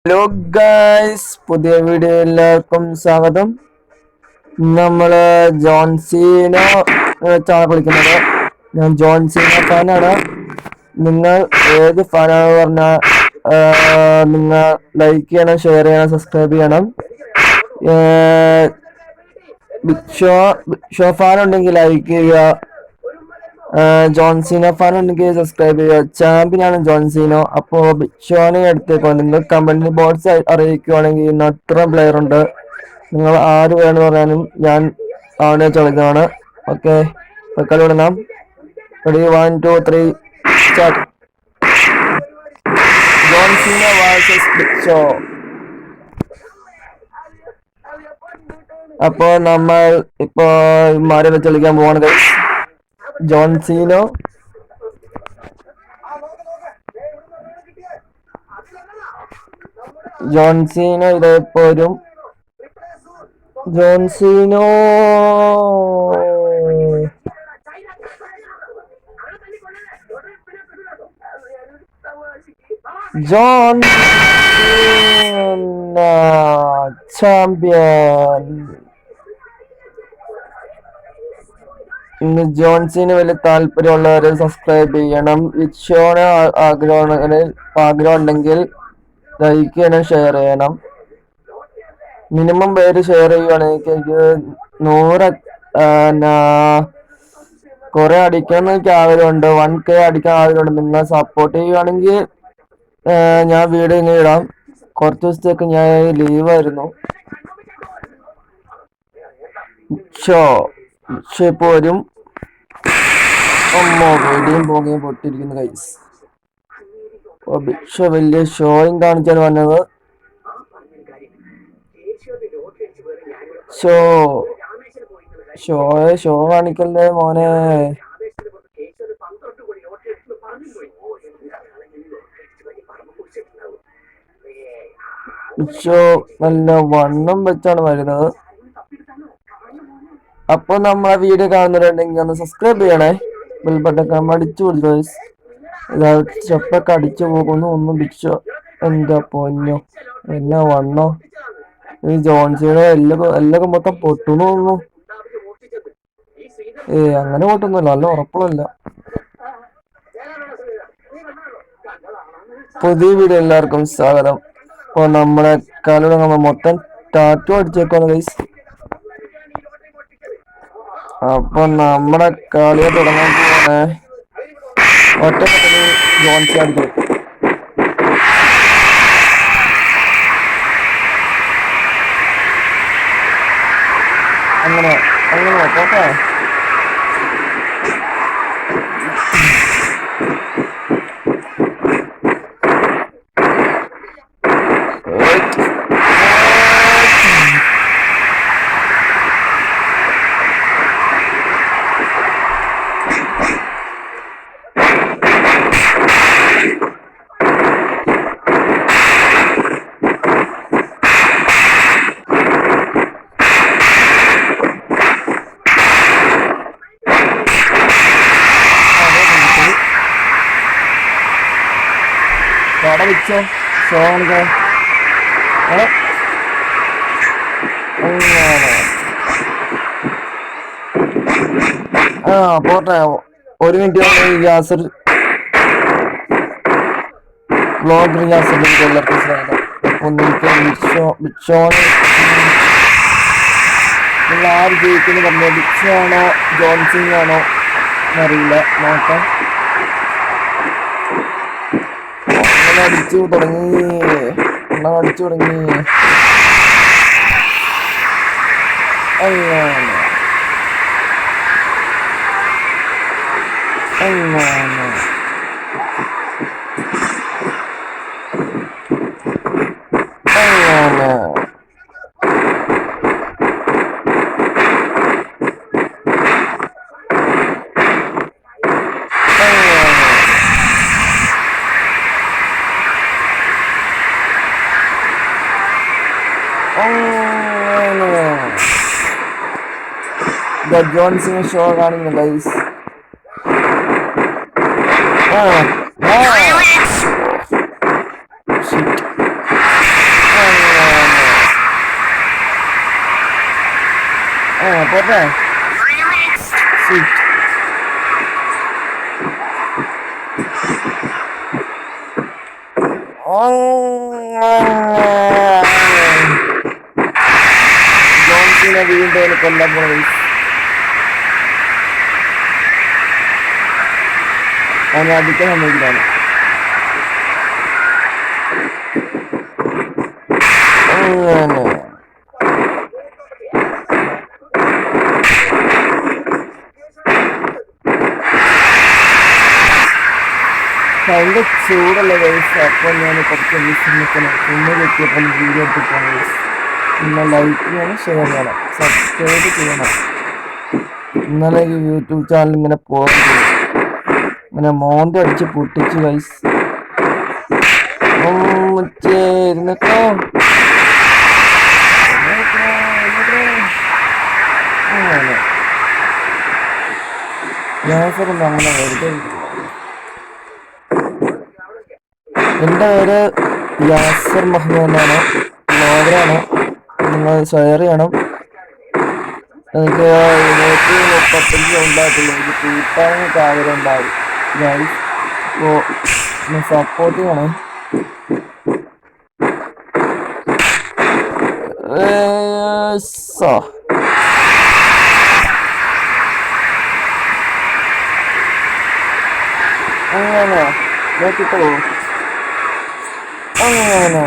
Hello guys, പുതിയ video എല്ലാവർക്കും സ്വാഗതം. നമ്മള് ജോൺസീനോ വെച്ചാണ് വിളിക്കുന്നത്. ഞാൻ ജോൺസീനോ ഫാനാണ്. നിങ്ങൾ ഏത് ഫാനാണെന്ന് പറഞ്ഞാൽ നിങ്ങൾ ലൈക്ക് ചെയ്യണം, ഷെയർ ചെയ്യണം, സബ്സ്ക്രൈബ് ചെയ്യണം. ബിഗ് ഷോ ഫാൻ ഉണ്ടെങ്കിൽ ലൈക്ക് ചെയ്യുക. ജോൺസീനോ ഫാൻ ഉണ്ടെങ്കിൽ സബ്സ്ക്രൈബ് ചെയ്യുക. ചാമ്പ്യനാണ് ജോൺസീനോ. അപ്പോൾ ബിഗ് ഷോനെ എടുത്തേക്കോ. നിങ്ങൾ കമന്റ് ബോക്സ് അറിയിക്കുവാണെങ്കിൽ ഇത്ര പ്ലെയർ ഉണ്ട്, നിങ്ങൾ ആര് വേണമെന്ന് പറയാനും ഞാൻ അവനെ ചോദിക്കുന്നതാണ്. ഓക്കെ, കളി വിടണം. Ready, 1 2 3 start. ജോൺസീനോ വേഴ്സസ് ബിഗ് ഷോ. അപ്പോൾ നമ്മൾ മാറി വെച്ച് കളിക്കാൻ പോവാണ്. ജോൺസീനോ ഇതേപ്പോ വരും. ജോൺസീനോ ചാമ്പ്യൻ. ജോൺസീന് വലിയ താല്പര്യമുള്ളവരെ സബ്സ്ക്രൈബ് ചെയ്യണം. ബിഗ് ഷോന് ആഗ്രഹം ഉണ്ടെങ്കിൽ ലൈക്ക് ചെയ്യണം, ഷെയർ ചെയ്യണം. മിനിമം പേര് ഷെയർ ചെയ്യുവാണെങ്കിൽ എനിക്ക് 100 കുറെ അടിക്കണം എനിക്ക് ആഗ്രഹമുണ്ട്. 1K അടിക്കാൻ ആഗ്രഹമുണ്ട്. നിങ്ങൾ സപ്പോർട്ട് ചെയ്യുവാണെങ്കിൽ ഞാൻ വീഡിയോ ഇങ്ങനെ ഇടാം. കുറച്ച് ദിവസത്തേക്ക് ഞാൻ ലീവായിരുന്നു. ഷോ ഇപ്പൊ വരും. വെടിയും പോകുകയും പൊട്ടിയിരിക്കുന്നു ഗൈസ്. ബിഗ് ഷോ വലിയ ഷോയും കാണിച്ചാണ് വന്നത്. ഷോ കാണിക്കല്ലേ മോനെ. ഷോ നല്ല വണ്ണം വെച്ചാണ് വരുന്നത്. അപ്പൊ നമ്മളെ വീഡിയോ കാണുന്നവരുണ്ടെങ്കിൽ ഒന്ന് സബ്സ്ക്രൈബ് ചെയ്യണേ. ബെൽ ബട്ടൺ അടിച്ചു കൊടുത്തു. സ്റ്റെപ്പൊക്കെ അടിച്ചു പോകുന്നു. ഒന്നും ബിഗ് ഷോ എന്താ പൊന്നോ, എന്നാ വണ്ണോ. ഈ ജോൺസിയുടെ എല്ലൊക്കെ മൊത്തം പൊട്ടുന്നു തോന്നുന്നു. അങ്ങനെ പൊട്ടുന്നില്ല, നല്ല ഉറപ്പുള്ളല്ല. പുതിയ വീഡിയോ എല്ലാവർക്കും സ്വാഗതം. അപ്പൊ നമ്മളെ കളി മൊത്തം ടാറ്റു അടിച്ചേക്കാണ് ഗൈസ്. അപ്പൊ നമ്മുടെ കളിയെ തുടങ്ങാൻ പോവാണ്. ഒറ്റപ്പെട്ടത് ജോൺസി അടിക്കും. അങ്ങനെ പോട്ടെ. വെച്ചോ ഷോ കാണിക്കാൻ. പോട്ടെ. 1 മിനിറ്റ് യാസർ വ്ളോഗർ യാസറിലേക്ക് എല്ലാവർക്കും സ്വാഗതം. അപ്പോൾ നിങ്ങൾക്ക് ബിഗ് ഷോന് നിങ്ങൾ ആര് ജയിക്കുന്നു പറഞ്ഞത്? ബിഗ് ഷോ ആണോ ജോൺസൺ ആണോ എന്നറിയില്ല, നോക്കാം. അടിച്ചു തുടങ്ങി. ജോൺസിനെ ഷോ കാണുന്നു ഗൈസ്. പോട്ടെ. ജോൺസിനെ വീണ്ടും കൊല്ലാൻ പോയി. അവനെ അടിക്കാൻ സമ്മതിക്കില്ലാണ്. ഭയങ്കര ചൂടല്ല ഗൈസ്. അപ്പോൾ ഞാൻ കുറച്ച് വിശ്രമിക്കണം. ഇന്ന് കിട്ടിയപ്പോൾ വീഡിയോ എടുത്തിട്ടാണ് ഗൈസ്. പിന്നെ ലൈക്ക് ചെയ്യണം, ഷെയർ ചെയ്യണം, സബ്സ്ക്രൈബ് ചെയ്യണം. ഇന്നലെ ഈ യൂട്യൂബ് ചാനൽ ഇങ്ങനെ പോകുന്നു, ഇങ്ങനെ മോന്തി അടിച്ച് പൊട്ടിച്ച് ഗൈസ്. ഇരുന്നിട്ടോ യാസറൊന്നും അങ്ങനെ വെറുതെ. എൻ്റെ പേര് യാസർ മഹ്മൂദ് എന്നാണ്. ബ്ലോഗറാണ്. നിങ്ങൾ ഷെയർ ചെയ്യണം. എനിക്ക് 135 ഉണ്ടായിട്ടുള്ളൂ. എനിക്ക് കൂട്ടാനൊക്കെ ആഗ്രഹം ഉണ്ടാവും ഗൈസ്. അപ്പോൾ സപ്പോർട്ട് ചെയ്യണം. അങ്ങനെ നോക്കിട്ടോ. അങ്ങനെ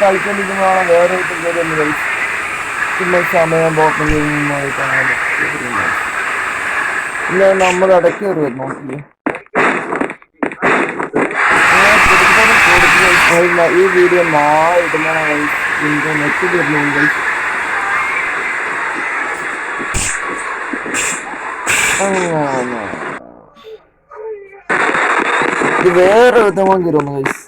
കളിക്കൊണ്ടിരിക്കുന്നതാണ് വേറെ പിന്നെ സമയം പോക്കുന്നതായിട്ടാണ്. ഇല്ല, നമ്മൾ ഇടയ്ക്ക് കയറി നോക്കി. ഈ വീഡിയോ നാളെ ഇടുന്നതാണ്. നെറ്റ് തരുന്നുണ്ട്. ഇത് വേറെ വിധമായി തരുന്നു ഗൈസ്.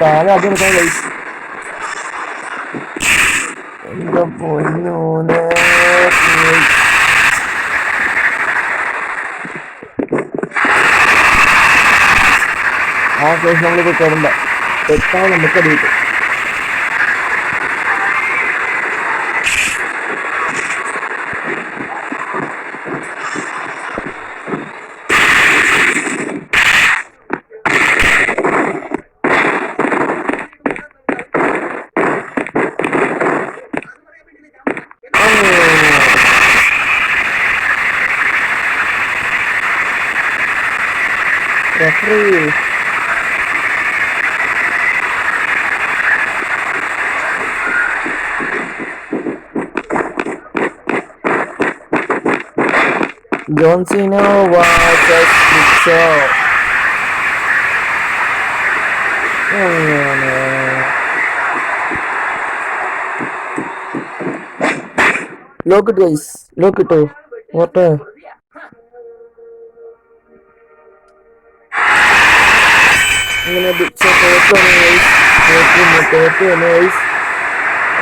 താഴെ അതെടുക്കാൻ ഗൈസ്. എന്താ പൊന്നൂനെ. ആ കേസ് നമ്മളിപ്പോ കിടണ്ട തെറ്റാൻ നമുക്ക് അടിയിട്ടു. Referee. John Cena versus Big Show. Look it guys, look it. What a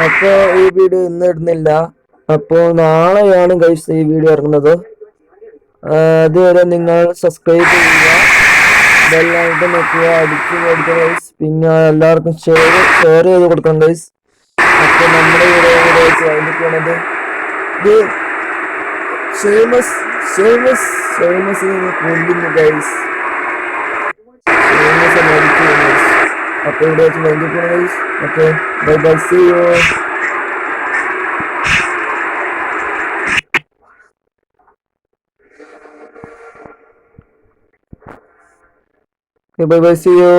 അപ്പോൾ ഈ വീഡിയോ ഇന്ന് ഇടുന്നില്ല. അപ്പോൾ നാളെയാണ് ഗൈസ് ഈ വീഡിയോ ഇറങ്ങുന്നത്. അതുവരെ നിങ്ങൾ സബ്സ്ക്രൈബ് ചെയ്യുക, ബെല്ലൈക്കൺ നോക്കുക, അടിച്ച് കൊടുക്കുക ഗൈസ്. പിന്നെ എല്ലാവർക്കും ഷെയർ ചെയ്ത് കൊടുക്കണം ഗൈസ്. അപ്പോൾ നമ്മുടെ വീഡിയോ ആയിരിക്കണത് ഇത് ഷെയ്മസ് കൊല്ലുന്നു ഗൈസ്. അപ്പോൾ ഇവിടെ വെച്ച് വേണ്ടിക്കണം guys. Okay, bye bye, see you. Bye bye, see U.